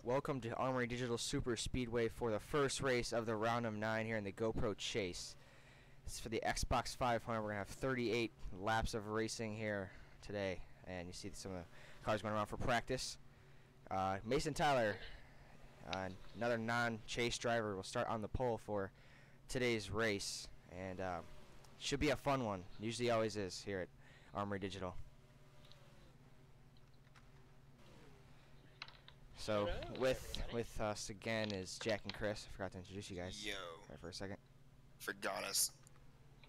Welcome to Armory Digital Super Speedway for the first race of the round of 9 here in the GoPro Chase. This is for the Xbox 500. We're going to have 38 laps of racing here today. And you see some of the cars going around for practice. Mason Tyler, another non-chase driver, will start on the pole for today's race. And should be a fun one. Usually always is here at Armory Digital. So with us again is Jack and Chris. I forgot to introduce you guys. Yo. Right for a second. Forgot us.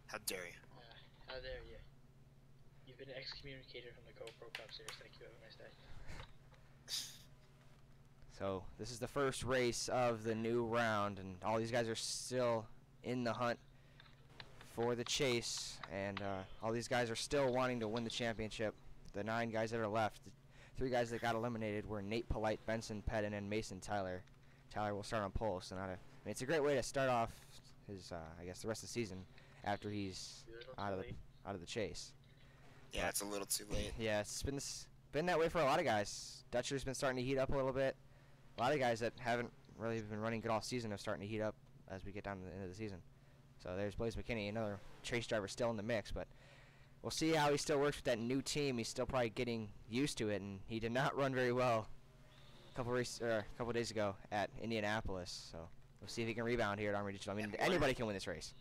How dare you? How dare you? You've been excommunicated from the GoPro Cup Series. Thank you. Have a nice day. So this is the first race of the new round, and all these guys are still in the hunt for the chase, and all these guys are still wanting to win the championship. The 9 guys that are left. 3 guys that got eliminated were Nate Polite, Benson Pettin, and Mason Tyler. Tyler will start on pole, so it's a great way to start off his, I guess, the rest of the season after he's out of the chase. Yeah, it's a little too late. Yeah, it's been that way for a lot of guys. Dutcher's been starting to heat up a little bit. A lot of guys that haven't really been running good all season are starting to heat up as we get down to the end of the season. So there's Blaze McKinney, another chase driver still in the mix, but we'll see how he still works with that new team. He's still probably getting used to it, and he did not run very well a couple days ago at Indianapolis. So we'll see if he can rebound here at Armory Digital. I mean, anybody can win this race.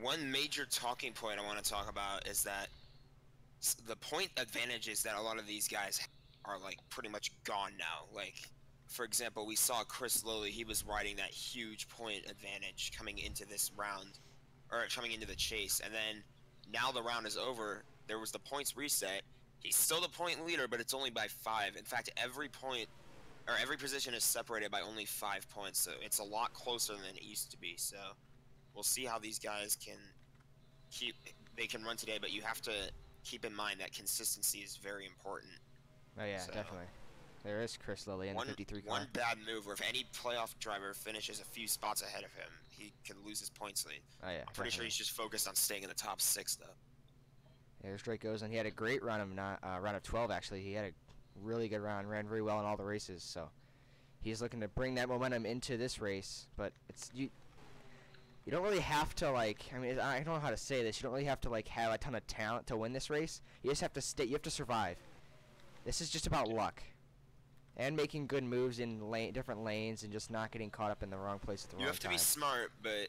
One major talking point I want to talk about is that the point advantages that a lot of these guys are like pretty much gone now. Like, for example, we saw Chris Lowley. He was riding that huge point advantage coming into this round, or coming into the chase, and then now the round is over. There was the points reset. He's still the point leader, but it's only by 5. In fact, every point, or every position is separated by only 5 points, so it's a lot closer than it used to be. So we'll see how these guys can run today, but you have to keep in mind that consistency is very important. Oh yeah, so definitely. There is Chris Lilly in the 53 car. One bad move, or if any playoff driver finishes a few spots ahead of him, he could lose his points lead. Oh yeah, I'm pretty sure he's just focused on staying in the top 6 though. Yeah, there's Drake goes, and he had a great round of 12 actually. He had a really good round, ran very well in all the races. So he's looking to bring that momentum into this race. But you don't really have to, like, I mean, I don't know how to say this. You don't really have to like have a ton of talent to win this race. You just have to stay. You have to survive. This is just about luck. And making good moves in different lanes and just not getting caught up in the wrong place at the wrong time. You have to be smart, but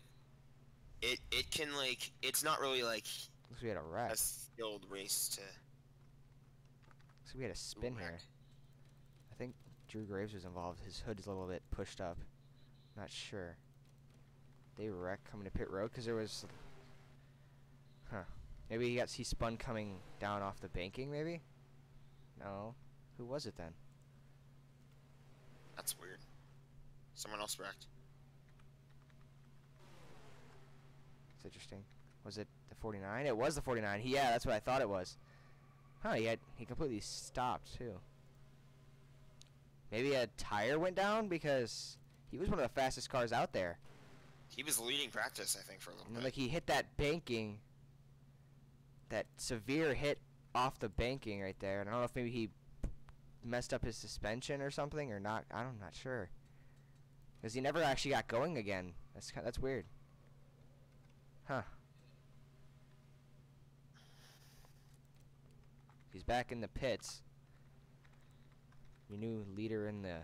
it can, like, it's not really like looks like we had a wreck. A skilled race to. Looks like we had a spin here. I think Drew Graves was involved. His hood is a little bit pushed up. Not sure. They wrecked coming to pit road because there was. Huh. Maybe he spun coming down off the banking. Maybe. No. Who was it then? That's weird. Someone else wrecked. It's interesting. Was it the 49? It was the 49. Yeah, that's what I thought it was. Huh, he completely stopped too. Maybe a tire went down because he was one of the fastest cars out there. He was leading practice, I think, for a little bit. Like, he hit that banking, that severe hit off the banking right there, and I don't know if maybe he messed up his suspension or something or not. I'm not sure, because he never actually got going again. That's weird. Huh. He's back in the pits. Your new leader in the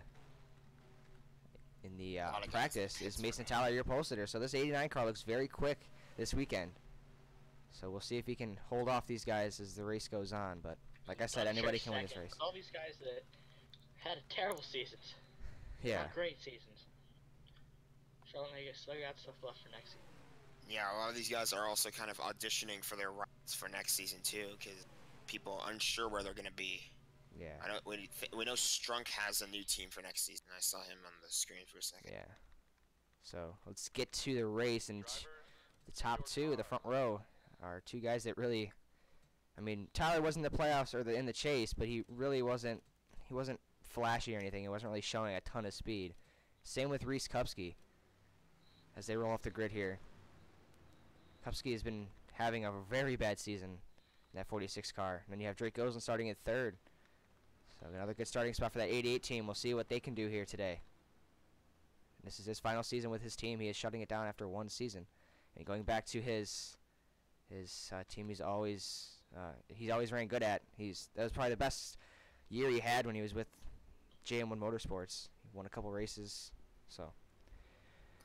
practice is Mason Tyler, your pole sitter. So this 89 car looks very quick this weekend. So we'll see if he can hold off these guys as the race goes on. But like I said, anybody can win this race. All these guys that had terrible seasons. Yeah. Not great seasons. Showing they still got stuff left for next season. Yeah, a lot of these guys are also kind of auditioning for their rides for next season too, because people are unsure where they're going to be. Yeah. We know Strunk has a new team for next season. I saw him on the screen for a second. Yeah. So let's get to the race, and the top 2, the front row, are 2 guys that really. I mean, Tyler wasn't in the playoffs or in the chase, but he really wasn't. He wasn't flashy or anything. He wasn't really showing a ton of speed. Same with Reese Kupski as they roll off the grid here. Kupski has been having a very bad season in that 46 car. And then you have Drake Goslin starting at 3rd. So another good starting spot for that 88 team. We'll see what they can do here today. This is his final season with his team. He is shutting it down after one season, and going back to his team. He's always ran good at. That was probably the best year he had when he was with JM1 Motorsports. He won a couple races, so.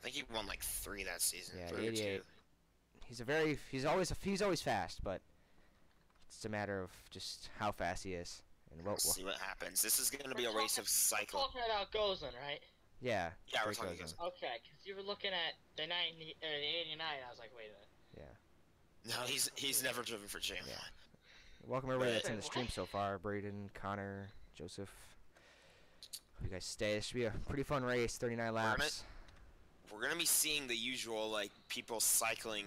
I think he won like 3 that season. Yeah, 3 or 88. 2. He's always fast, but it's a matter of just how fast he is. And We'll see what happens. This is going to be a race of We're cycle. talking about Gozlan, right? Yeah. Yeah, we're Drake talking Gozlan. Gozlan. Okay, because you were looking at the 90 or the 89. I was like, wait a minute. Yeah. No, he's never driven for JM1. Yeah. Welcome everybody that's in the What? stream so far. Braden, Connor, Joseph. Hope you guys stay. This should be a pretty fun race. 39 laps. We're gonna be seeing the usual, like, people cycling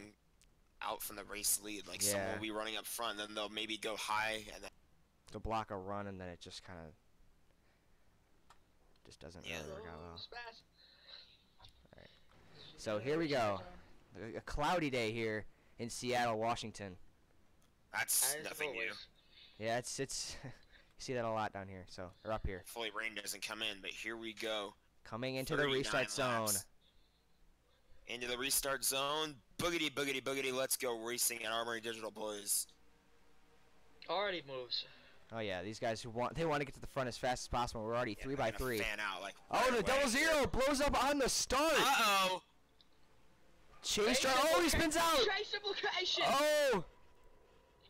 out from the race lead. Like, someone Yeah. will be running up front, then they'll maybe go high, and then To block a run, and then it just kind of just doesn't Yeah. really work out well. Smash. Alright. So here we go. A cloudy day here in Seattle, Washington. that's As nothing new. always. Yeah, it's you see that a lot down here. So or up here. Hopefully rain doesn't come in, but here we go. Coming into the 39 restart zone. laps. Into the restart zone. Boogity, boogity, boogity. Let's go racing at Armory Digital, boys. Already moves. Oh yeah, these guys want to get to the front as fast as possible. We're already Yeah, 3 they're by gonna 3. Fan out, like, Oh, right the away. double zero blows up on the start. Uh-oh. Chase driver. Oh, he spins out. Chase implication. Oh.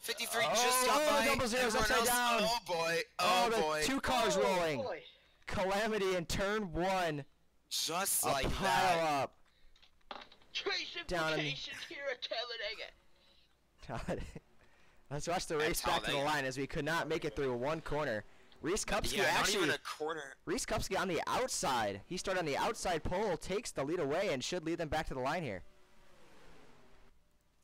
53 just got by. double zeros Everyone upside else- down. Oh boy. Oh, Oh, the boy. 2 cars Oh, rolling. boy. Calamity in turn 1. Just A like pile that. up. Chase Down in- implication here at Talladega. Let's watch the race back to the Talladega. line as we could not make it through one corner. Reese Kupski Yeah, not actually. even a quarter. Reese Kupski on the outside. He started on the outside pole, takes the lead away, and should lead them back to the line here.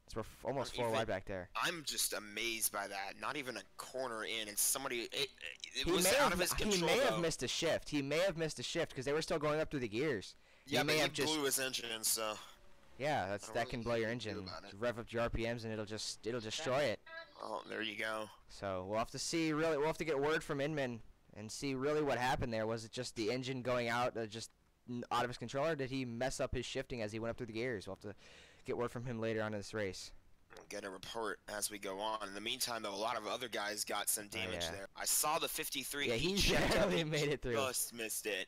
So we're almost Even- 4 wide back there. I'm just amazed by that. Not even a corner in, and somebody. It He was may out have, of his he control. may have though. missed a shift. He may have missed a shift because they were still going up through the gears. Yeah, may but have he just blew his engine, so. yeah. don't That can really blow your know what to do engine. about it. Rev up your RPMs and it'll destroy it. Oh, there you go. So we'll have to see. Really, we'll have to get word from Inman and see really what happened there. Was it just the engine going out, just out of his control, or did he mess up his shifting as he went up through the gears? We'll have to get word from him later on in this race. We'll get a report as we go on. In the meantime, though, a lot of other guys got some damage yeah. there. I saw the 53. Yeah, he checked up, barely he made it through. Just missed it.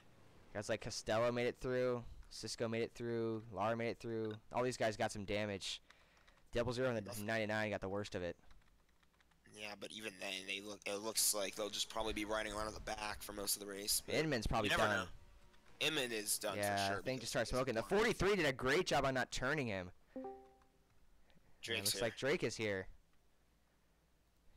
Guys like Costello made it through. Cisco made it through. Lara made it through. All these guys got some damage. Double Zero and the 99 got the worst of it. Yeah, but even then, it looks like they'll just probably be riding around at the back for most of the race. But Inman's probably you never done. know. Inman is done Yeah, for sure. I think because just started he's smoking. The blind. 43 did a great job on not turning him. Drake's Looks here. like Drake is here.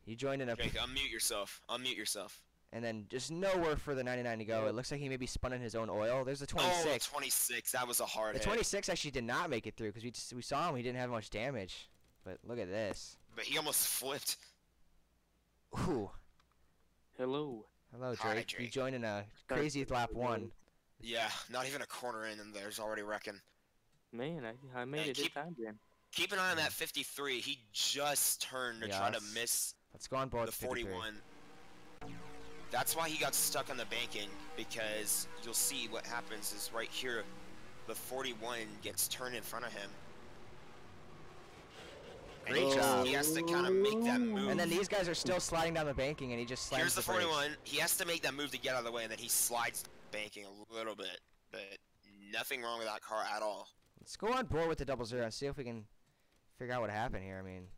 He joined in a Drake, unmute yourself. Unmute yourself. and then just nowhere for the 99 to go. It looks like he maybe spun in his own oil. There's the Oh, 26. 26. That was a hard The hit. 26 actually did not make it through because we saw him. He didn't have much damage. But look at this. But he almost flipped. Ooh. Hello. Hello, Hi, Drake. You Drake. joined in a crazy lap 1. Yeah, not even a corner in, and there's already wrecking. Man, I made Hey, it this keep- time, Jen. Keep an eye on that 53. He just turned to try to Yes. miss Let's go on board the the 53. 41. That's why he got stuck on the banking, because you'll see what happens is right here, the 41 gets turned in front of him. And Great job. he has to kind of make that move. And then these guys are still sliding down the banking, and he just slams Here's the brakes. 41. He has to make that move to get out of the way, and then he slides banking a little bit. But nothing wrong with that car at all. Let's go on board with the 00 and see if we can figure out what happened here. I mean,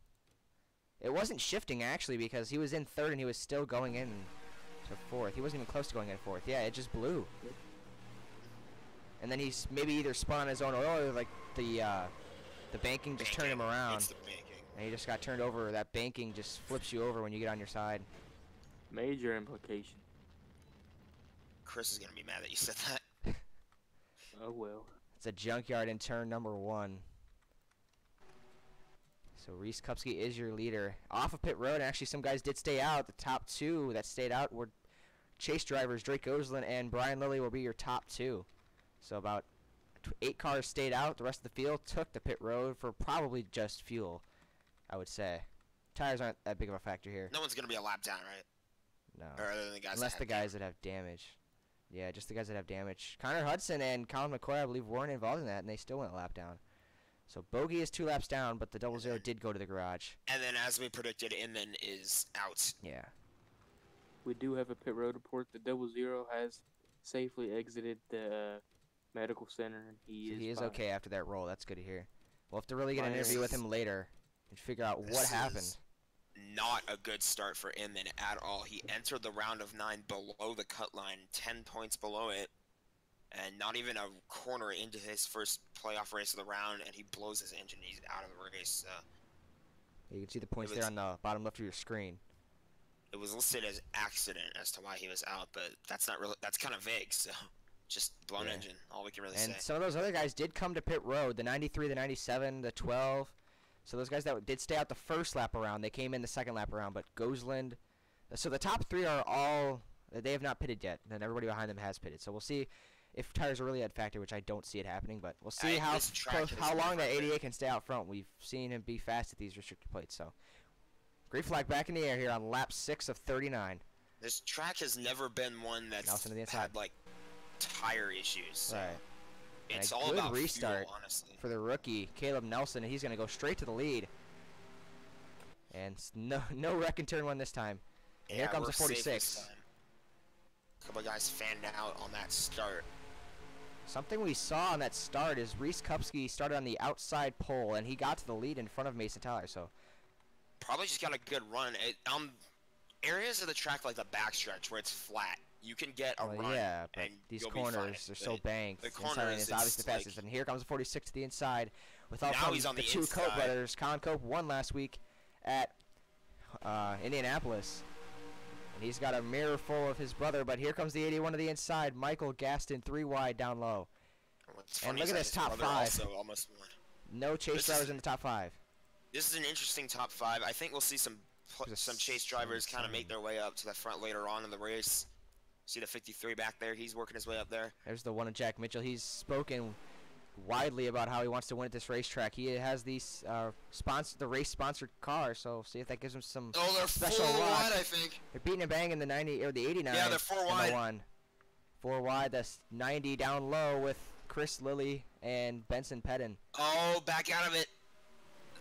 it wasn't shifting actually because he was in 3rd and he was still going in to 4th. He wasn't even close to going in 4th. Yeah, it just blew. And then he's maybe either spun on his own oil or like the banking just turned him around. It's the banking. And he just got turned over. That banking just flips you over when you get on your side. Major implication. Chris is going to be mad that you said that. Oh well. It's a junkyard in turn number 1. So Reese Kupski is your leader. Off of pit road, and actually some guys did stay out. The top 2 that stayed out were chase drivers. Drake Gosselin and Brian Lilly will be your top 2. So about 8 cars stayed out. The rest of the field took the pit road for probably just fuel, I would say. Tires aren't that big of a factor here. No one's going to be a lap down, right? No. Or other than the guys Unless that the have guys that have damage. Yeah, just the guys that have damage. Connor Hudson and Colin McCoy, I believe, weren't involved in that, and they still went a lap down. So Bogey is 2 laps down, but the 00 did go to the garage. And then, as we predicted, Inman is out. Yeah. We do have a pit road report. The 00 has safely exited the medical center, and he is fine. Okay after that roll. That's good to hear. We'll have to really get an Minus- interview with him later and figure out what This happened. is not a good start for Inman at all. He entered the round of 9 below the cut line, 10 points below it, and not even a corner into his first playoff race of the round, and he blows his engine. He's out of the race. You can see the points It there was- on the bottom left of your screen. It was listed as accident as to why he was out, but that's not really. That's kind of vague. So, just blown Yeah. engine. All we can really And say. some of those other guys did come to pit road. The 93, the 97, the 12. So those guys that did stay out the first lap around, they came in the second lap around. But Gosland, so the top 3 are all, they have not pitted yet. And everybody behind them has pitted. So we'll see if tires are really at factor, which I don't see it happening. But we'll see how this track has how long that never been- 88 can stay out front. We've seen him be fast at these restricted plates. So green flag back in the air here on lap 6 of 39. This track has never been one that's Nelson to the inside. had like tire issues. So Right. And it's a all good about restart fuel, honestly. for the rookie Caleb Nelson, and he's going to go straight to the lead. And no wreck and turn one this time. And here comes we're the safe this 46. time. A couple of guys fanned out on that start. Something we saw on that start is Reese Kupski started on the outside pole, and he got to the lead in front of Mason Tyler. So Probably just got a good run. Areas of the track like the backstretch where it's flat, you can get a run. yeah, but and these you'll be fine. corners are so But banked. the Inside lane corners, is obviously it's the fastest. like- And here comes the 46 to the inside. With all Now from he's on the the 2 Cope inside. brothers. Colin Cope won last week at Indianapolis. And he's got a mirror full of his brother, but here comes the 81 to the inside. Michael Gaston 3 wide down low. What's And funny look is at that this his top brother 5. Also almost won. No chase This is- drivers in the top 5. This is an interesting top 5. I think we'll see some chase drivers kind of make their way up to the front later on in the race. See the 53 back there? He's working his way up there. There's the one of Jack Mitchell. He's spoken widely about how he wants to win at this racetrack. He has these the race sponsored car, so see if that gives him some Oh, they're special 4 luck. wide, I think. They're beating and banging the 90 or the 89. Yeah, they're 4 and the wide. 1. 4 wide. That's 90 down low with Chris Lilly and Benson Pedden. Oh, back out of it.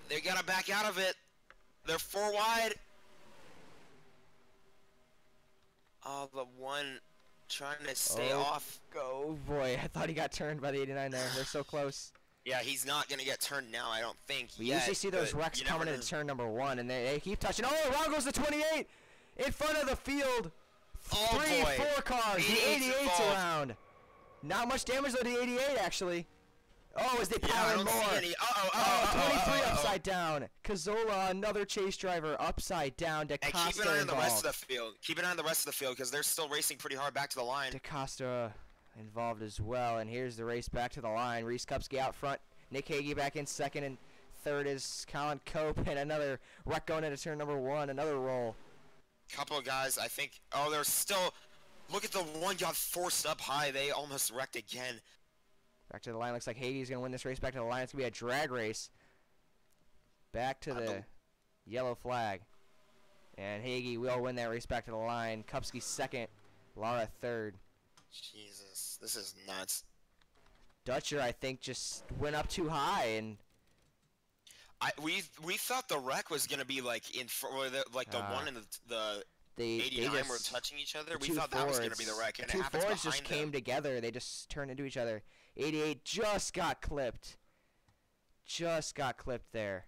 They gotta back out of it. They're 4 wide. Oh, the one trying to stay Oh. off. Oh boy, I thought he got turned by the 89 there. They're so close. Yeah, he's not gonna get turned now, I don't think. We yet, usually see those but wrecks you never coming know. into turn number 1, and they keep touching. Oh, around goes the 28 in front of the field. Oh, 3, boy. 4 cars. The 88's 88's involved. around. Not much damage though to the 88 actually. Oh, as they Yeah, I pile in don't more. see any. Oh, 23 upside down. Cazola, another chase driver, upside down. And DaCosta keep an eye on the rest of involved. the field. Keep an eye on the rest of the field because they're still racing pretty hard back to the line. DaCosta involved as well. And here's the race back to the line. Reese Kupski out front. Nick Hagee back in second, and third is Colin Cope. And another wreck going into turn number 1. Another roll. Couple of guys, I think. Oh, they're still. Look at the one got forced up high. They almost wrecked again. Back to the line. Looks like Hagee's going to win this race back to the line. It's going to be a drag race. Back to the yellow flag. And Hagee will win that race back to the line. Kupski second. Lara third. Jesus, this is nuts. Dutcher, I think, just went up too high. And We thought the wreck was gonna be like in like the one in the they 89 just, were touching each other. the We two thought that was gonna be the Fords- wreck, and the it two happens Fords behind just came them. together. They just turned into each other. 88 just got clipped. Just got clipped there.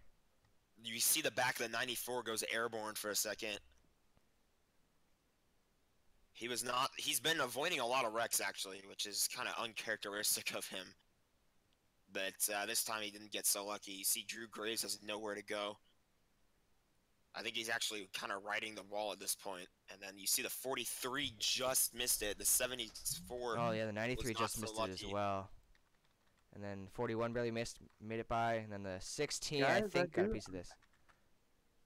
You see the back of the 94 goes airborne for a second. He was not. He's been avoiding a lot of wrecks actually, which is kind of uncharacteristic of him. But this time he didn't get so lucky. You see Drew Graves has nowhere to go. I think he's actually kind of riding the wall at this point. And then you see the 43 just missed it. The 74. Oh yeah, the 93 not just so missed it as lucky. well. And then 41 barely made it by. And then the 16, I Guys, I think, got a do- piece of this.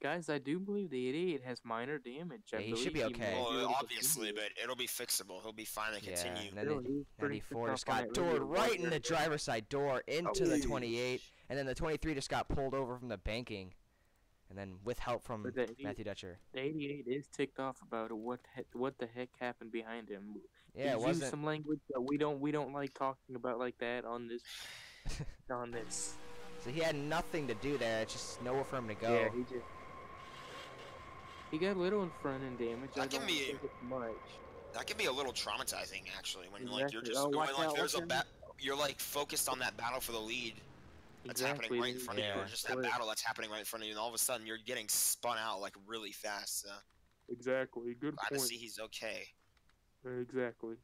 Guys, I do believe the 88 has minor damage. I Yeah, he should believe be okay. might Well, be able to obviously, continue. but it'll be fixable. He'll be fine to Yeah, continue. and then Still, the he's pretty 94 pissed just off on got that doored radio right in right the there. driver's side door into the 28. And then the 23 just got pulled over from the banking. and then with help from But the Matthew Dutcher. The 88 is ticked off about it. What the heck happened behind him? Yeah, it He used wasn't. some language that we don't like talking about like that on this on this. So he had nothing to do there. It's just nowhere for him to go. Yeah, he got a little in front end damage. I That can don't be- think it's much. That can be a little traumatizing, actually, when like you're Exactly. just Oh, going watch like out, there's a watch out. you're like focused on that battle for the lead that's Exactly. happening right in front of you, Yeah. or just that battle that's happening right in front of you, and all of a sudden you're getting spun out like really fast. So Exactly. Good glad to point. see he's okay. Exactly.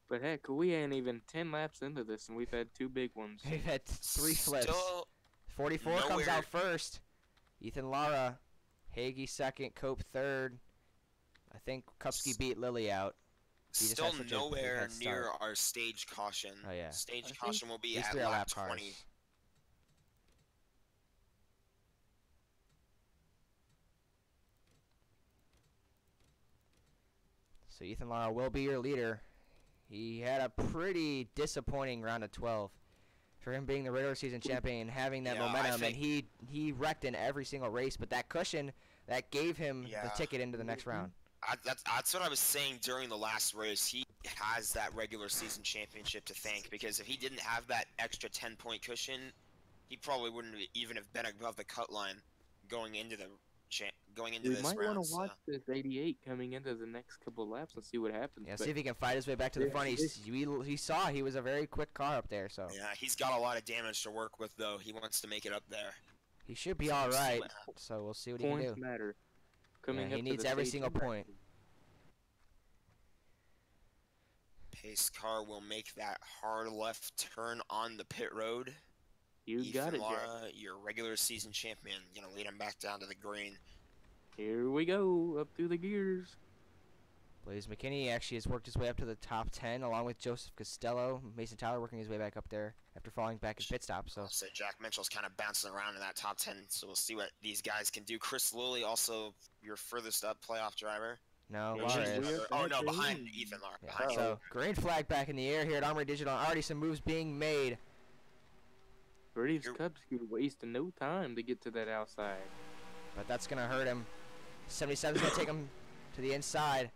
But heck, we ain't even 10 laps into this, and we've had 2 big ones. We've had 3 flips. Still 44 comes nowhere- out first. Ethan Lara, Hagee second, Cope third. I think Kupski beat Lilly out. He just Still had such a nowhere head start. near our stage caution. Oh, yeah. Stage I think caution will be These at 3 are lap lap cars. 20. So Ethan Lara will be your leader. He had a pretty disappointing round of 12. For him being the regular season champion and having that Yeah, I momentum, and think- he wrecked in every single race, but that cushion, that gave him the Yeah. ticket into the next round. That's what I was saying during the last race. He has that regular season championship to thank, because if he didn't have that extra 10-point cushion, he probably wouldn't even have been above the cut line going into We this might round. want to watch this 88 coming into the next couple of laps and see what happens. Yeah, but see if he can fight his way back to the Yeah, front. this- He saw he was a very quick car up there, so Yeah, he's got a lot of damage to work with, though. He wants to make it up there. he should be So all we'll see right. what happens. So we'll see what he can points do. matter. Coming Yeah, he up to needs the every stage single impact. point. Pace car will make that hard left turn on the pit road. You Ethan got it, Jack. Lara, your regular season champion, gonna lead him back down to the green. Here we go, up through the gears. Blaze McKinney actually has worked his way up to the top 10, along with Joseph Costello. Mason Tyler working his way back up there after falling back in pit stop. So So Jack Mitchell's kind of bouncing around in that top 10, so we'll see what these guys can do. Chris Lilly, also your furthest up playoff driver. no, Yeah, Lara we is. are- Oh no, back behind in. Ethan Lara. Yeah, Behind so green flag back in the air here at Armory Digital. Already some moves being made. Brady's You're- Cubs wasting no time to get to that outside. But that's going to hurt him. 77's going to take him to the inside.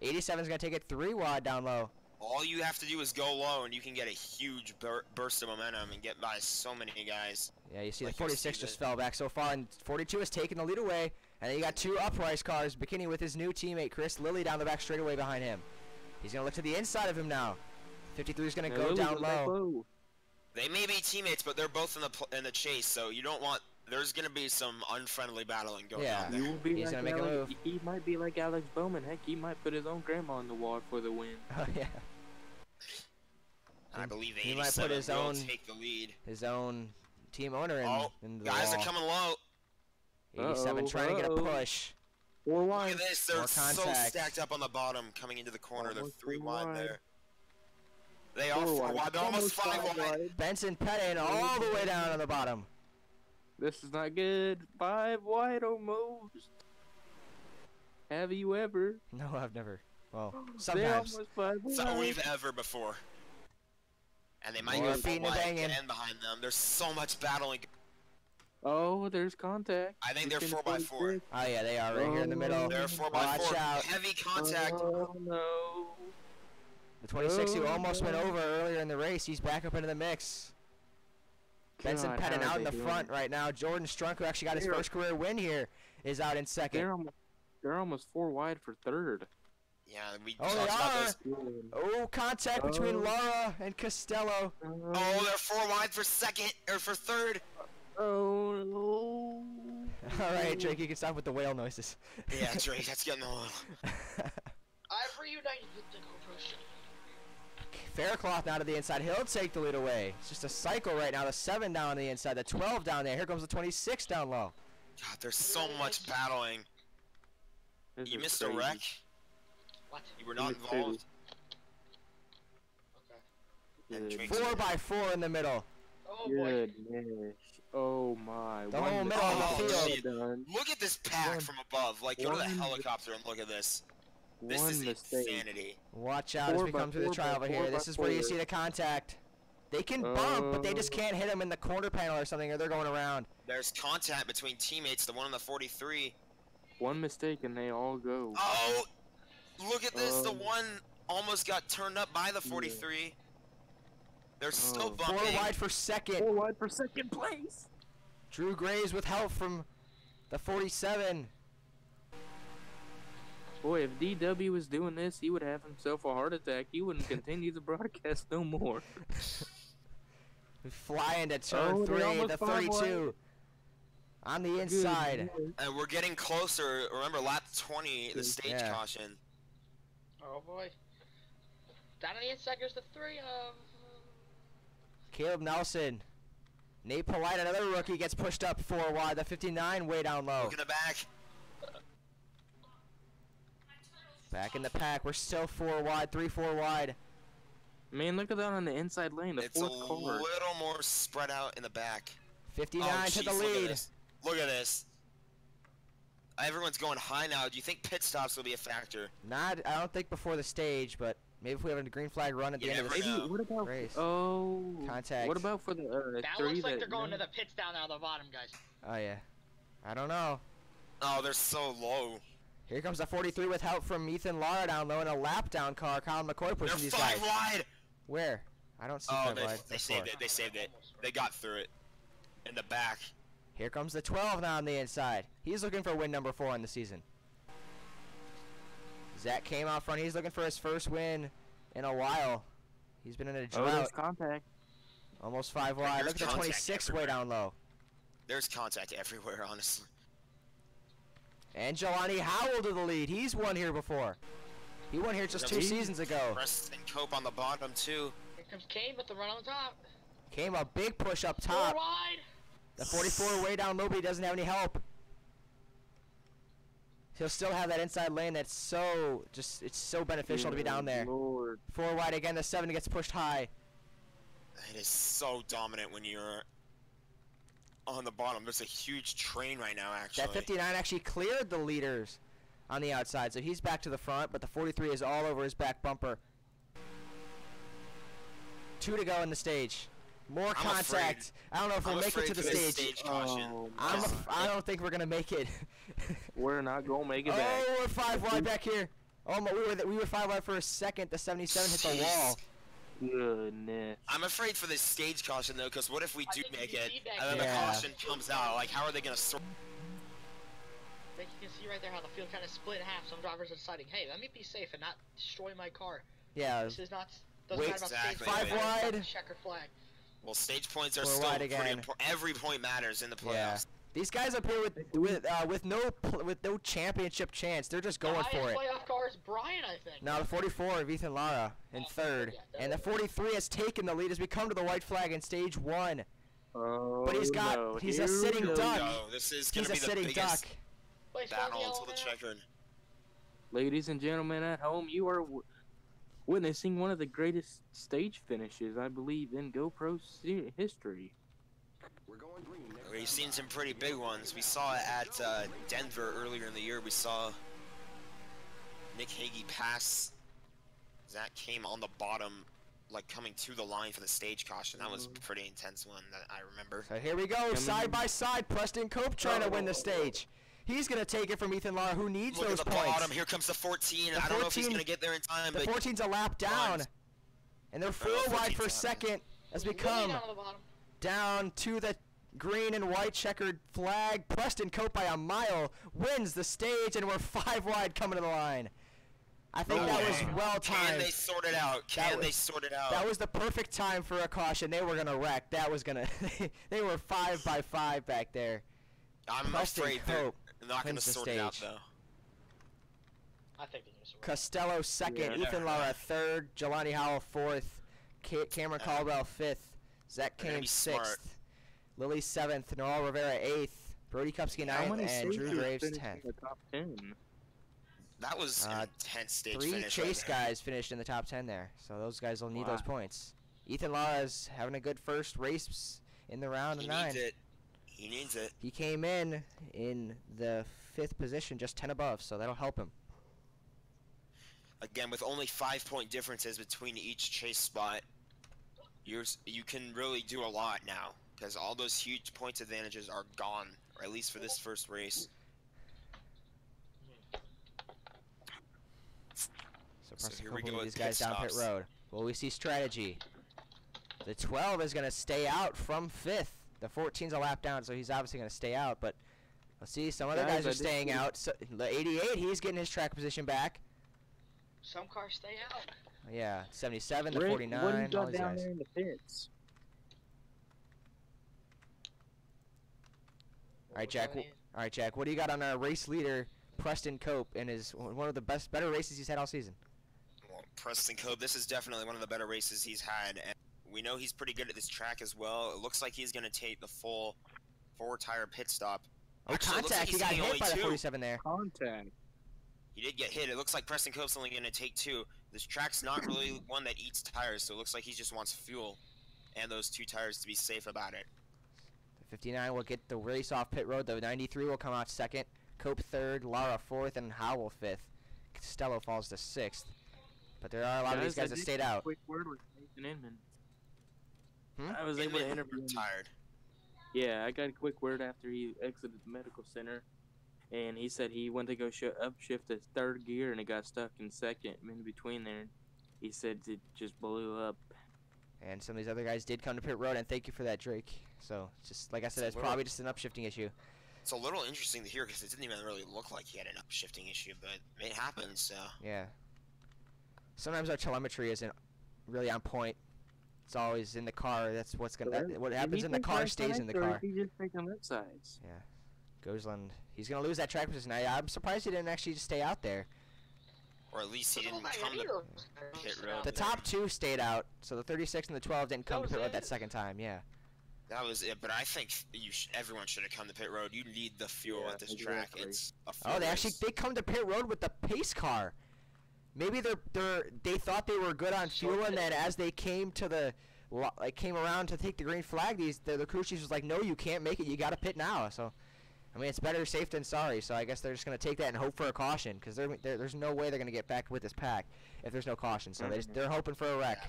87's going to take it 3 wide down low. All you have to do is go low, and you can get a huge burst of momentum and get by so many guys. Yeah, you see Like the you'll 46 see just the- fell back so far, and 42 has taken the lead away. And then you got 2 upright cars. McKinney with his new teammate, Chris Lilly, down the back straightaway behind him. He's going to look to the inside of him now. 53 is going to Now, go Lily down went back low. They may be teammates, but they're both in the chase, so you don't want. There's gonna be some unfriendly battling going Yeah. on You there. will be He's like gonna make a Alex, move. He might be like Alex Bowman. Heck, he might put his own grandma on the wall for the win. Oh, yeah. I believe He might put 87 his will own- take the lead. His own team owner in the Guys wall. are coming low. 87 Uh-oh, trying to get a uh-oh. push. 4 Look wide. at this. They're More so contact. stacked up on the bottom coming into the corner. They're Almost 3 4 wide wide. there. They are 4 wide. They're almost 5 wide. Benson Pettin all the way down on the bottom. This is not good. 5 wide almost. Have you ever? No, I've never. Well, They're sometimes. almost 5 It's not wide. we've ever before. And they might More go feet 4 in the wide and banging. end behind them. There's so much battling. Oh, there's contact. I think they're Between 4 the by 4. 46. Oh, yeah, they are right here in the middle. They're 4 by Watch 4. out. Heavy contact. Oh no. The 26 who Oh, almost went no. over earlier in the race, he's back up into the mix. Benson God, Pettin how are out in they the doing front it? right now. Jordan Strunk, who actually got his They're- first career win here, is out in second. They're almost 4 wide for third. Yeah, we Oh, talked they about are. this. Oh, contact between Oh. Lara and Costello. Oh, they're 4 wide for second or for third. Oh no. All right, Drake, you can stop with the whale noises. Yeah, Drake, that's getting a little. I've reunited with the GoPro show. Faircloth now to the inside. He'll take the lead away. It's just a cycle right now. The 7 down on the inside, the 12 down there. Here comes the 26 down low. God, there's so much battling. This You is missed a crazy. wreck. What? You were not missed two. involved. Okay. And Good. Drake's 4x4 in the middle. Oh boy. Goodness. Oh my. The One whole middle of the mistake field. done. Look at this pack One- from above. Like, go to the one- helicopter and look at this. This One is mistake. insanity. Watch out as 4 we by come through the 4 by trial over 4 here. by This is where you 4. see the contact. They can bump, but they just can't hit him in the corner panel or something, or they're going around. There's contact between teammates. The one on the 43. One mistake and they all go. Oh, look at this. The one almost got turned up by the 43. They're still bumping. 4 wide for second. 4 wide for second place. Drew Graves with help from the 47. Boy, if DW was doing this, he would have himself a heart attack. He wouldn't continue the broadcast no more. Flying to turn 3, the 32. On the inside. And we're getting closer. Remember, lap 20, the stage caution. Oh boy. Down on the inside goes the 3 of... Caleb Nelson. Nate Polite, another rookie, gets pushed up 4 wide. The 59 way down low. Look in the back. Back in the pack. We're still 4 wide, 3-4 wide. Man, look at that on the inside lane. The It's a fourth car. little more spread out in the back. 59 to the jeez, lead. Look at this. Everyone's going high now. Do you think pit stops will be a factor? Not, I don't think before the stage, but maybe if we have a green flag run at the end of never the know. What about race. Contact. What about for the that 3 looks like that they're going to the pits down out of the bottom, guys. Oh, yeah. I don't know. Oh, they're so low. Here comes the 43 with help from Ethan Lara down low in a lap down car. Colin McCoy pushing They're these 5 guys. wide. Where? I don't see Oh, 5 wide. they saved it. They saved it. They got through it. In the back. Here comes the 12 now on the inside. He's looking for win number 4 in the season. Zach came out front. He's looking for his first win in a while. He's been in a Oh, there's drought. contact. Almost 5 wide. Look at the contact 26 way everywhere. down low. There's contact everywhere, honestly. And Jelani Howell to the lead. He's won here before. He won here just 2 seasons ago. Preston Cope on the bottom, too. Here comes Kane with the run on top. Came a big push up 4 top. wide. The 44 way down low, but he doesn't have any help. He'll still have that inside lane that's so, it's so beneficial to be down there. Lord. 4 wide again, the 7 gets pushed high. It is so dominant when you're on the bottom. There's a huge train right now, actually. That 59 actually cleared the leaders on the outside, so he's back to the front, but the 43 is all over his back bumper. 2 to go in the stage. More contact. I don't know if we'll make it to the stage. Caution. I don't think we're gonna make it. We're not gonna make it back. Oh, we're 5 wide back here. Oh, we were 5 wide for a second. The 77 hit the wall. Goodness. I'm afraid for this stage caution, though, because what if we do think make you it, see that and then Yeah. the caution comes out? Like, how are they going to sort? I think you can see right there how the field kind of split in half. Some drivers are deciding, hey, let me be safe and not destroy my car. Yeah. This is not. Doesn't Wait, matter about exactly. stage 5 points, wide. the checker flag. Well, stage points are 4 still wide pretty again. important. Every point matters in the Yeah. playoffs. These guys up here with no championship chance. They're just going the for highest it. playoff car is Brian, I think. Now the 44 of Ethan Lara in third, yeah, and the 43 has taken the lead as we come to the white flag in stage 1. Oh, But he's got- no. he's a Here we sitting go. duck. No, this is going He's to a be the sitting biggest duck. Place battle yellow until the now. checkered. Ladies and gentlemen at home, you are witnessing one of the greatest stage finishes, I believe, in GoPro history. We've seen some pretty big ones. We saw it at Denver earlier in the year. We saw Nick Hagee pass. Zach came on the bottom, like coming to the line for the stage caution. That was a pretty intense one that I remember. So here we go, side by side. Preston Cope trying to win the stage. He's gonna take it from Ethan Lara, who needs Look those at the points. bottom. Here comes the 14. The I don't know if he's 14 going to get there in time, The but 14's a lap down, and they're 4 wide 14's for out. second as we Really come down on the bottom. down to the green and white checkered flag. Preston Cope by a mile wins the stage, and we're 5 wide coming to the line. I think that was well Can they timed. sort it out? Can they sort it out? That was the perfect time for a caution. They were gonna wreck. That was gonna. They were 5 by 5 back there. I'm Preston afraid they're Cope not going to wins the sort it out, stage. though. I think they're gonna sort it. Costello second, Yeah. Ethan Lara third, Jelani Howell fourth, Cameron Caldwell fifth, Zach They're gonna Kane be smart. sixth, Lily seventh, Noel Rivera eighth, Brody Kupski How ninth, many and Drew stages Graves finished 10th. in the top 10? That was Uh, an intense stage 3 finish. chase right there. guys finished in the top 10 there, so those guys will need Wow. those points. Ethan Lara is having a good first race in the round He of 9. needs it. He needs it. He came in the 5th position, just 10 above, so that'll help him. Again, with only 5-point differences between each chase spot, you can really do a lot now because all those huge points advantages are gone, or at least for this first race. So So Preston here we Cope go will lead with these guys pit down pit stops. road. Will we see strategy? The 12 is going to stay out from 5th. The 14's a lap down, so he's obviously going to stay out, but let's see. Some other guys Guys, I are did staying see- out. So, the 88, he's getting his track position back. Some cars stay out. Yeah, 77, the Rick, 49, what do you all got these down guys. there in the pits? All right, Jack. All right, Jack. What do you got on our race leader, Preston Cope, in his one of the better races he's had all season? Well, Preston Cope, this is definitely one of the better races he's had, and we know he's pretty good at this track as well. It looks like he's going to take the full 4-tire pit stop. Oh, Actually, it looks like contact! He he's got taking hit only by the 2. 47 there. Contact. He did get hit. It looks like Preston Cope's only going to take 2. This track's not really one that eats tires, so it looks like he just wants fuel and those 2 tires to be safe about it. The 59 will get the race off pit road. The 93 will come out 2nd. Cope 3rd, Lara 4th, and Howell 5th. Costello falls to 6th. But there are a lot of these guys I that did stayed get a out. Quick word with Nathan Inman. Hmm? I was able to Inman interview him. retired. Yeah, I got a quick word after he exited the medical center, and he said he went to go upshift his 3rd gear, and it got stuck in 2nd. In between there, he said it just blew up. And some of these other guys did come to pit road, and thank you for that, Drake. So, just like I said, It's a it's little- probably just an upshifting issue. It's a little interesting to hear because it didn't even really look like he had an upshifting issue, but it happens, so. Yeah. Sometimes our telemetry isn't really on point. It's always in the car. That's what's gonna. What happens in the car stays in the car. He just taking left sides. Yeah. Gosland, he's gonna lose that track position. I'm surprised he didn't actually just stay out there. Or at least he didn't come to pit road. The top 2 stayed out, so the 36 and the 12 didn't come to was pit road it. that second time. Yeah. That was it, but I think everyone should have come to pit road. You need the fuel Yeah, at this track. exactly. It's a fuel Oh, they race. come to pit road with the pace car. Maybe they thought they were good on fuel, and then as they came to the came around to take the green flag, the crew chief was like, no, you can't make it. You got to pit now. So, I mean, it's better safe than sorry. So I guess they're just gonna take that and hope for a caution, because there's no way they're gonna get back with this pack if there's no caution. So they're hoping for a wreck. Yeah.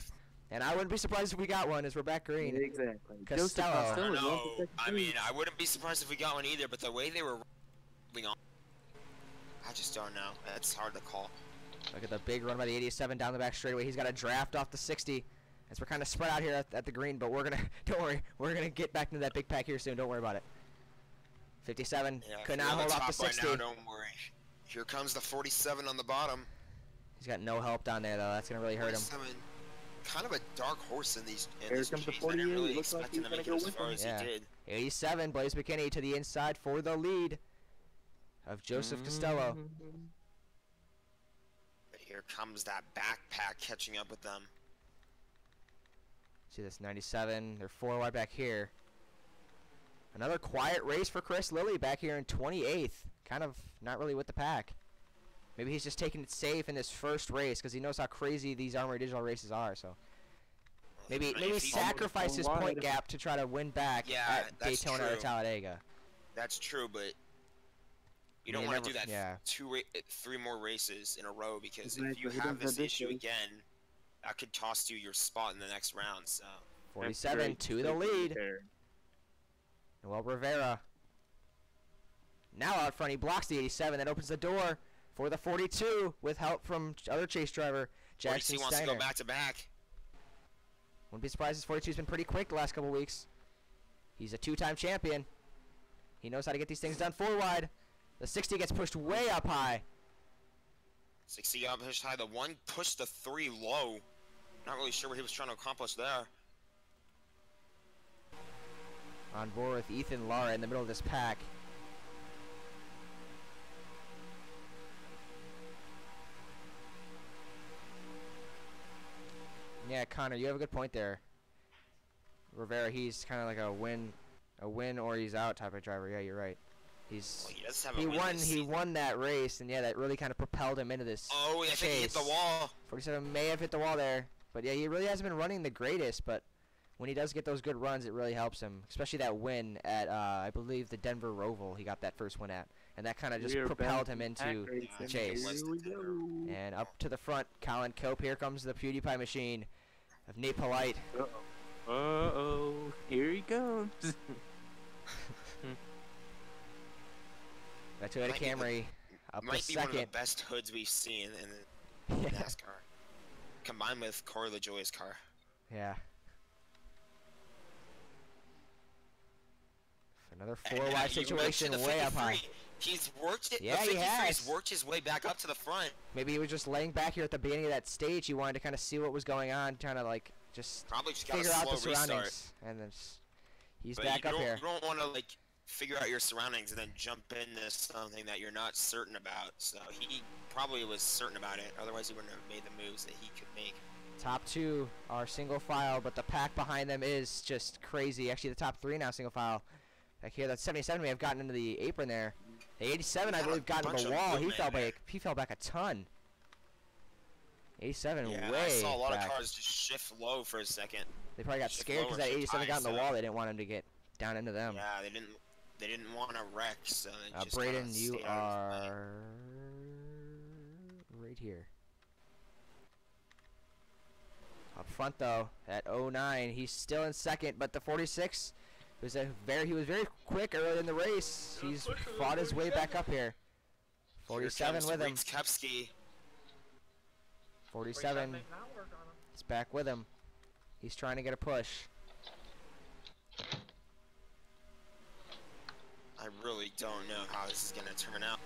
And I wouldn't be surprised if we got one, as we're back green. Exactly. Costello. I don't went to know. second I place. mean, I wouldn't be surprised if we got one either, but the way they were moving on, I just don't know. It's hard to call. Look at the big run by the 87 down the back straightaway. He's got a draft off the 60. As we're kind of spread out here at the green, but we're gonna don't worry, we're gonna get back into that big pack here soon. Don't worry about it. 57 Yeah, could if not you're on hold the off the top right 60. now, don't worry. Here comes the 47 on the bottom. He's got no help down there though. That's gonna really hurt him. 47, kind of a dark horse in these. In Here this comes the chase. I didn't 48. really Looks like expect him to he's make it gonna as go far with as him. he did. 87, Blaze McKinney to the inside for the lead of Joseph Costello. Mhm. But here comes that backpack catching up with them. See this 97. They're 4 wide back here. Another quiet race for Chris Lilly back here in 28th. Kind of not really with the pack. Maybe he's just taking it safe in this first race because he knows how crazy these Armory Digital races are. So maybe If maybe he's- sacrifice his almost point wide. gap to try to win back Yeah, at that's Daytona or true. Talladega. That's true, but you I don't mean, want to never- do that yeah. 3 more races in a row because if Exactly, you he have does this that issue this again, that could cost you your spot in the next round. So 47 Great to the safety lead. there. Noel Rivera. Now out front, he blocks the 87. That opens the door for the 42 with help from other chase driver Jackson 42 wants to Steiner. go back to back. Wouldn't be surprised if 42's been pretty quick the last couple weeks. He's a 2-time champion. He knows how to get these things done 4 wide. The 60 gets pushed way up high. 60 got pushed high. The 1 pushed the 3 low. Not really sure what he was trying to accomplish there. On board with Ethan Lara in the middle of this pack. Yeah, Connor, you have a good point there. Rivera, he's kind of like a win or he's out type of driver. Yeah, you're right. He's Well, he does have a he win won this he season. won that race, and yeah, that really kind of propelled him into this. Oh, I think he hit the chase. wall. 47 may have hit the wall there, but yeah, he really hasn't been running the greatest. But when he does get those good runs, it really helps him, especially that win at I believe the Denver Roval. He got that first win at, and that kind of just We are propelled back him in pack into racing. the chase. Here we go. And up to the front, Colin Cope. Here comes the PewDiePie machine of Nate Polite. Uh-oh. Uh-oh. Here he comes. That Toyota Might be the- Camry up to Might be one of the second. best hoods we've seen in Yeah. NASCAR. Combined with Corey LaJoie's car. Yeah. Another And, four wide you situation mentioned the way up high. 53. He's worked it. Yeah, the he 53 has. He's worked his way back up to the front. Maybe he was just laying back here at the beginning of that stage. He wanted to kind of see what was going on, trying to like just Probably just got a figure out slow the surroundings. restart. And then he's But back you up don't, here. You don't want to like figure out your surroundings and then jump into something that you're not certain about. So he probably was certain about it. Otherwise, he wouldn't have made the moves that he could make. Top two are single file, but the pack behind them is just crazy. Actually, the top three now single file. Back here, that 77 may have gotten into the apron there. The 87, I He's got believe, a got into bunch the of wall. He movement fell there. back. He fell back a ton. 87 Yeah, way I saw a lot back. of cars just shift low for a second. They probably got shift scared low because or that shift 87 got in the high, wall. so- They didn't want him to get down into them. Yeah, they didn't want to wreck, so they just Braden, kinda you stayed out of his way. are right here. Up front though, at 09, he's still in second, but the 46 was he was very quick early in the race. He's fought his way back up here. 47 with him. Reeds Kupski. 47 make that work on him. is back with him. He's trying to get a push. I really don't know how this is gonna turn out.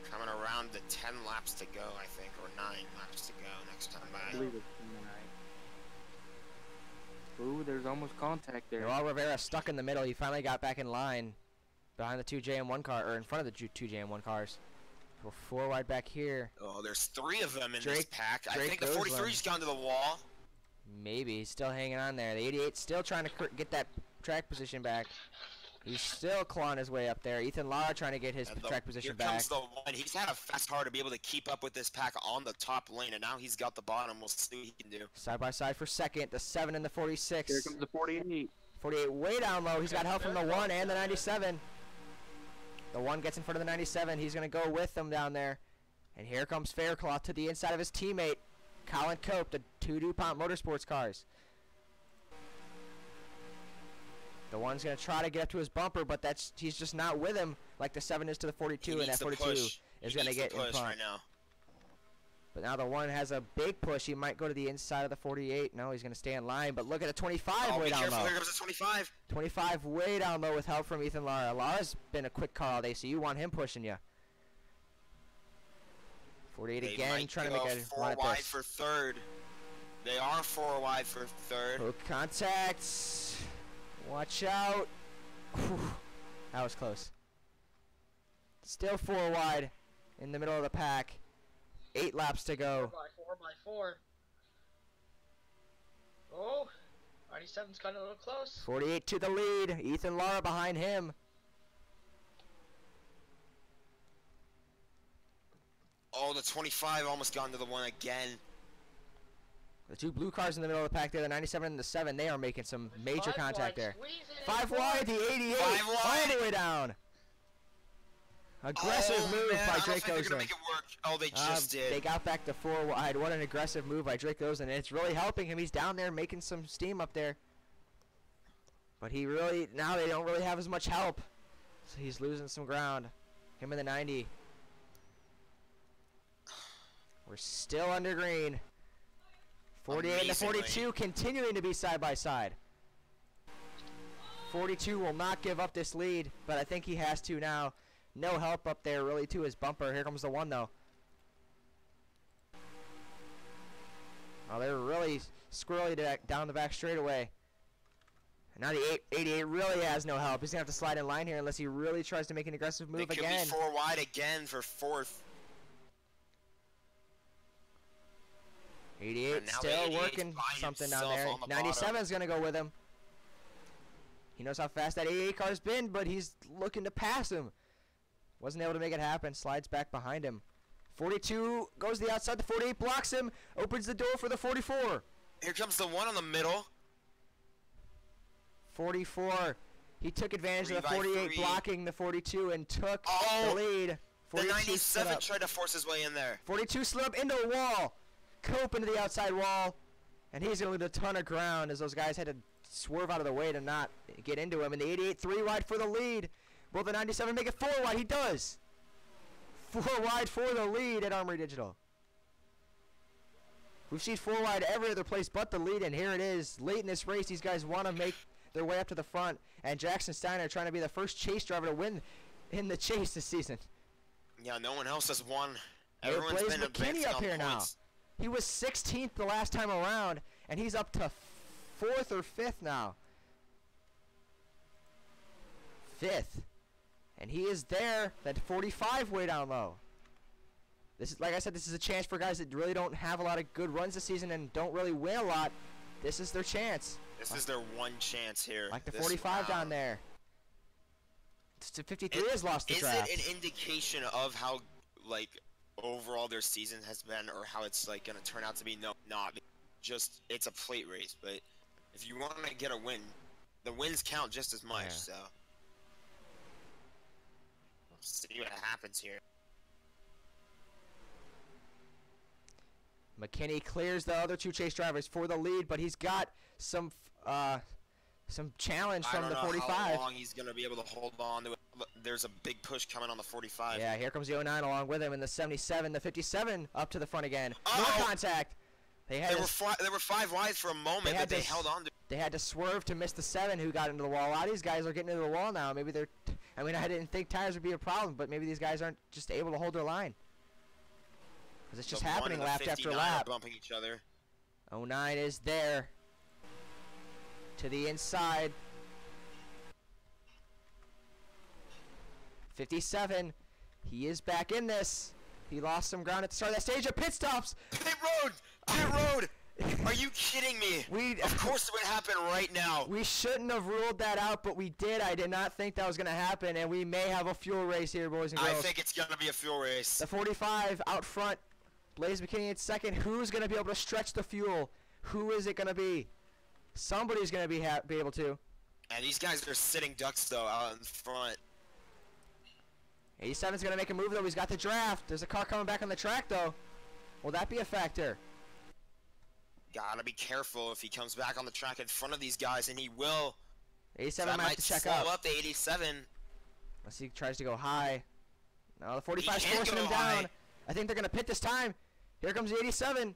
Coming around to 10 laps to go, I think, or 9 laps to go next time I by. believe it's tonight. Ooh, there's almost contact there. While Rivera stuck in the middle, he finally got back in line behind the two JM1 car, or in front of the two JM1 cars. We're four wide back here. Oh, there's 3 of them in this Drake- pack. I Drake think the goes 43's gone to the wall. Maybe he's still hanging on there. The 88 still trying to get that track position back. He's still clawing his way up there. Ethan Lara trying to get his And track position here back. comes the one. He's had a fast car to be able to keep up with this pack on the top lane, and now he's got the bottom. We'll see what he can do. Side by side for second. The 7 and the 46. Here comes the 48. 48 way down low. He's got help from the 1 and the 97. The 1 gets in front of the 97. He's going to go with them down there. And here comes Faircloth to the inside of his teammate, Colin Cope, the 2 DuPont Motorsports cars. The 1's going to try to get up to his bumper, but he's just not with him like the 7 is to the 42, and that 42 is going to get in front. right now. But now the 1 has a big push. He might go to the inside of the 48. No, he's going to stay in line. But look at the 25 Oh, way be down careful. low. Here comes the 25. 25 way down low with help from Ethan Lara. Lara's been a quick car all day, so you want him pushing you. 48 They again, might trying to go make a 4 run at wide this. for third. They are 4 wide for third. Hook contacts. Watch out. Whew. That was close. Still 4 wide in the middle of the pack. 8 laps to go. 4x4. Oh, R27's kind of a little close. 48 to the lead. Ethan Lara behind him. Oh, the 25 almost gone to the 1 again. The 2 blue cars in the middle of the pack there, the 97 and the 7, they are making some major 5 contact wide, there. squeeze it 5 in wide, the 88, 5 all wide. the way down. Aggressive move man, by I don't Drake think they're gonna Gosling. make it work. Oh, they just did. They got back to 4 wide. What an aggressive move by Drake Gosling. And it's really helping him. He's down there making some steam up there. But he really, now they don't really have as much help. So he's losing some ground. Him in the 90. We're still under green. 48 and the Amazingly. 42 continuing to be side by side. 42 will not give up this lead, but I think he has to now. No help up there really to his bumper. Here comes the 1 though. Oh, they're really squirrely down the back straightaway. And now the 88 really has no help. He's going to have to slide in line here unless he really tries to make an aggressive move They could again. be 4 wide again for 4th. 88 And now still 88 's working by something down himself there. on the 97 is going to go with him. He knows how fast that 88 car's been, but he's looking to pass him. Wasn't able to make it happen. Slides back behind him. 42 goes to the outside. The 48 blocks him. Opens the door for the 44. Here comes the 1 on the middle. 44. He took advantage 3 of the by 48 3. blocking the 42 and took Oh, the lead. The 42 slid 97 up. tried to force his way in there. 42 slid up into a wall. Cope into the outside wall. And he's going to lose a ton of ground as those guys had to swerve out of the way to not get into him. And the 88 3 wide for the lead. Will the 97 make it 4 wide? He does. 4 wide for the lead at Armory Digital. We've seen 4 wide every other place but the lead, and here it is. Late in this race, these guys want to make their way up to the front. And Jackson Steiner trying to be the first chase driver to win in the chase this season. Yeah, no one else has won. Hey, Everyone's Blaze been McKinney advancing up on here now. points. He was 16th the last time around, and he's up to 4th or 5th now. 5th. And he is there, that 45 way down low. This is, like I said, this is a chance for guys that really don't have a lot of good runs this season and don't really win a lot. This is their chance. This is their one chance here. Like the This 45 down round. there. 53 has lost the Is draft. it an indication of how, like, overall their season has been, or how it's, like, going to turn out to be? No, not. Just, it's a plate race, but if you want to get a win, the wins count just as much, Yeah. so. We'll see what happens here. McKinney clears the other 2 chase drivers for the lead, but he's got some challenge from the 45. I don't know how long he's going to be able to hold on to it. Look, there's a big push coming on the 45. Yeah, here comes the 09 along with him in the 77. The 57 up to the front again. No Uh-oh. contact. They Were 5 wide for a moment, but they held on to. They had to swerve to miss the 7 who got into the wall. A lot of these guys are getting into the wall now. Maybe they're... I mean, I didn't think tires would be a problem, but maybe these guys aren't just able to hold their line. Because it's just The 1 happening and the lap after 59 lap. are bumping each other. 09 is there. To the inside. 57. He is back in this. He lost some ground at the start of that stage. A pit stops. Pit road! Pit road! Are you kidding me? Of course it would happen right now. We shouldn't have ruled that out, but we did. I did not think that was going to happen, and we may have a fuel race here, boys and girls. I think it's going to be a fuel race. The 45 out front. Blaze McKinney in second. Who's going to be able to stretch the fuel? Who is it going to be? Somebody's going to be able to. And these guys are sitting ducks, though, out in front. 87's going to make a move, though. He's got the draft. There's a car coming back on the track, though. Will that be a factor? Gotta be careful if he comes back on the track in front of these guys, and he will. 87 might have to check slow up. up the 87. Let's see, he tries to go high. No, the 45's can't forcing go him down. high. I think they're going to pit this time. Here comes the 87.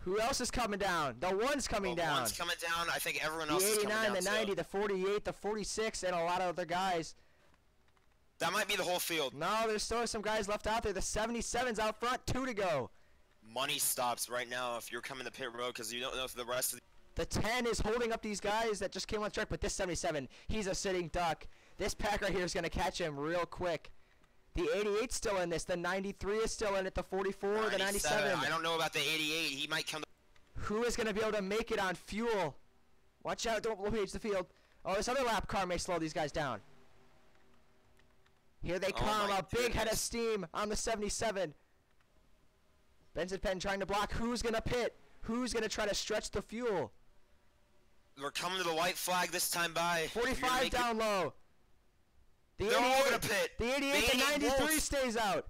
Who else is coming down? The 1's coming down. One's coming down. I think everyone The else is coming 89, down, the 90, too. the 48, the 46, and a lot of other guys. That might be the whole field. No, there's still some guys left out there. The 77's out front, 2 to go. Money stops right now if you're coming to pit road because you don't know if the rest of The 10 is holding up these guys that just came on the track, but this 77, he's a sitting duck. This pack right here is going to catch him real quick. The 88's still in this. The 93 is still in it. The 44, the 97. I don't know about the 88. He might come. Who is going to be able to make it on fuel? Watch out. Don't page the field. Oh, this other lap car may slow these guys down. Here they come. my A big head of goodness. steam on the 77. Benson Penn trying to block. Who's going to pit? Who's going to try to stretch the fuel? We're coming to the white flag this time by. 45 down low. The They're all 88, gonna pit. the 88, The the 88 93 won't. stays out.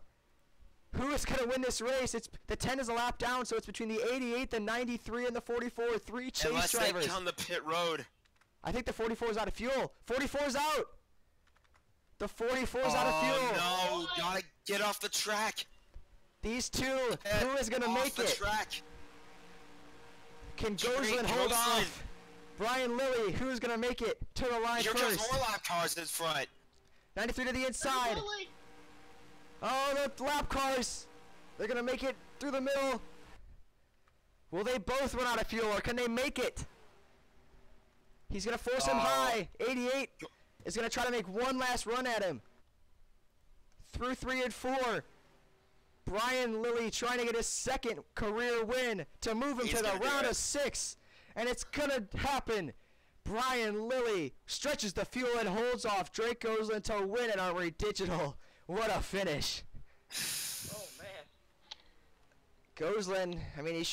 Who is going to win this race? It's the 10 is a lap down, so it's between the 88, the 93, and the 44. 3 chase Unless drivers. they come to pit road. I think the 44 is out of fuel. 44 is out. The 44 is out of fuel. Oh no! Gotta get off the track. These two, who is going to Off make the it? track. Can Drake Gosling hold Gosling. off? Brian Lilly, who's going to make it to the line Here comes first? more lap cars in front. 93 to the inside. Oh, the lap cars. They're going to make it through the middle. Will they both run out of fuel, or can they make it? He's going to force him high. 88 is going to try to make one last run at him. Through 3 and 4. Brian Lilly trying to get his second career win to move him He's to the gonna do round it. of 6. And it's going to happen. Brian Lilly stretches the fuel and holds off Drake Gosling to win at Armory Digital. What a finish. Oh man. Gosling, I mean, he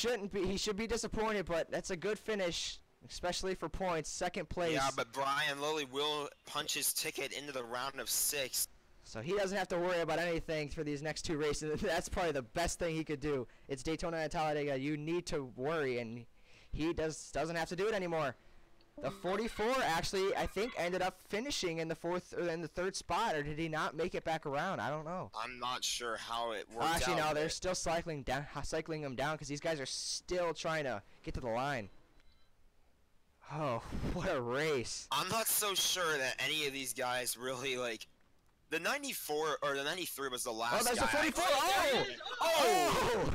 should be disappointed, but that's a good finish, especially for points. Second place. Yeah, but Brian Lilly will punch his ticket into the round of 6. So he doesn't have to worry about anything for these next 2 races. That's probably the best thing he could do. It's Daytona and Talladega. You need to worry, and he doesn't have to do it anymore. The 44 actually, I think, ended up finishing in the third spot, or did he not make it back around? I don't know. I'm not sure how it worked Actually, out. no, they're still cycling him down because these guys are still trying to get to the line. Oh, what a race! I'm not so sure that any of these guys really like. The 94 or the 93 was the last. Oh, that's guy. the 44! Oh! Oh!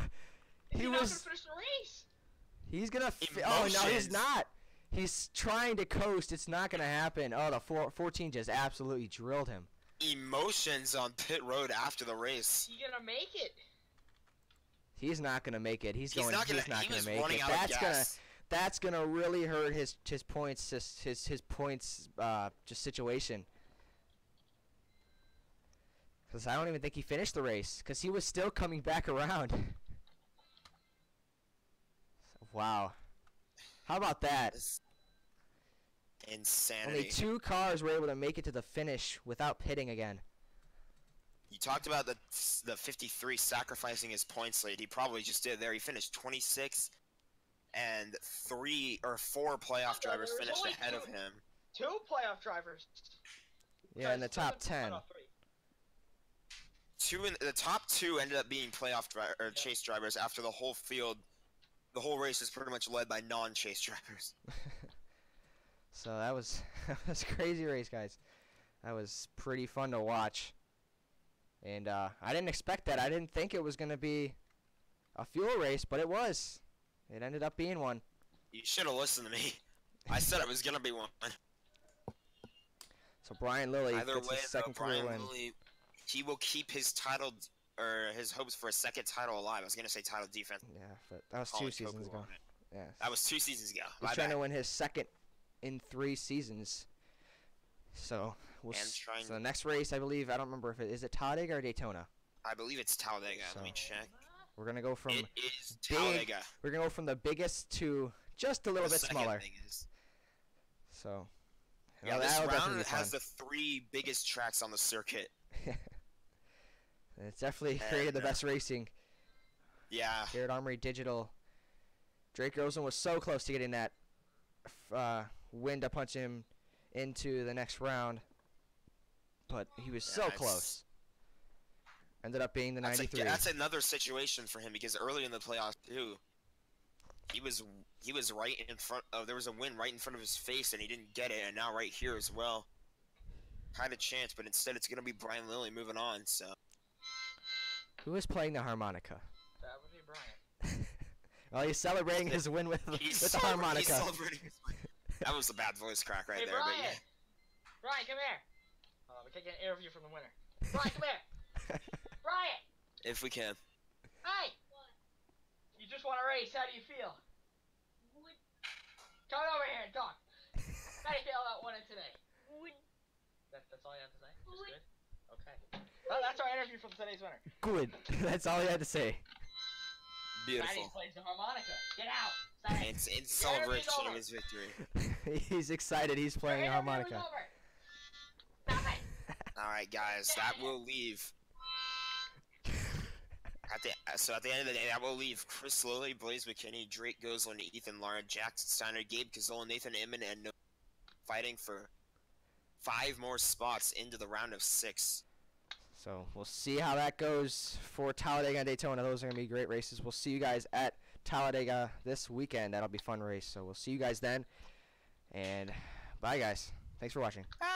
He He not was. gonna finish the race. He's gonna. Oh no, he's Emotions. not. He's trying to coast. It's not gonna happen. Oh, the 14 just absolutely drilled him. Emotions on pit road after the race. He gonna make it? He's not gonna make it. He's He not was gonna make running it. out of gas. That's gonna really hurt his points. His points just situation. Because I don't even think he finished the race. Because he was still coming back around. Wow. How about that? This insanity. Only 2 cars were able to make it to the finish without pitting again. You talked about the 53 sacrificing his points lead. He probably just did there. He finished 26, and 3 or 4 playoff No, drivers there was finished only ahead of 2. him. 2 playoff drivers. Yeah, in the top Because 10. off 3. The top 2 ended up being chase drivers after the whole field. The whole race is pretty much led by non-chase drivers. So that was that was a crazy race, guys. That was pretty fun to watch. And I didn't expect that. I didn't think it was going to be a fuel race, but it was. It ended up being one. You should have listened to me. I said it was gonna be one. So Brian Lilly Either gets way, his though, second career Brian win. Lilly, he will keep his title or his hopes for a second title alive. I was gonna say title defense. Yeah, but that was Colin 2 seasons Coker ago. won it. Yeah. That was 2 seasons ago. He's My trying bad. to win his second in 3 seasons. So we'll And trying- so the next race, I believe, I don't remember if it is it Talladega or Daytona. I believe it's Talladega. Let me So- check. We're gonna go from It is big- Talladega. we're gonna go from the biggest to just a little The bit second smaller. biggest. So Yeah, well, this that'll round definitely be has fun. the 3 biggest tracks on the circuit. It's definitely created the And, best racing Yeah. here at Armory Digital. Drake Rosen was so close to getting that win to punch him into the next round, but he was so it's- close. Ended up being the That's, 93. that's another situation for him because early in the playoffs too, he was right in front of. There was a win right in front of his face and he didn't get it, and now right here as well, had a chance, but instead it's gonna be Brian Lilly moving on. So Who is playing the harmonica? That would be Brian. Well, he's celebrating his win with the he's harmonica. celebrating his win. That was a bad voice crack right Hey, there, Brian! but yeah. Brian, come here! We can't get an interview from the winner. Brian, come here! Brian! If we can. Hey! You just won a race, how do you feel? Come over here and talk. How do you feel about winning today? That's all you have to say? Just good? Okay. Well, that's our interview from today's winner. Good. That's all he had to say. Daddy Beautiful. plays the harmonica. Get out! Stop it. It's in Your interview's celebration of over. his victory. He's excited. He's Your playing a interview is harmonica. over. Stop it! All right, guys, that will leave. At the end of the day, that will leave Chris Lilly, Blaze McKinney, Drake Gosling, Ethan Lara, Jackson Steiner, Gabe Kazol, Nathan Inman, and Noah fighting for 5 more spots into the round of 6. So we'll see how that goes for Talladega and Daytona. Those are going to be great races. We'll see you guys at Talladega this weekend. That'll be a fun race. So we'll see you guys then. And bye, guys. Thanks for watching. Bye.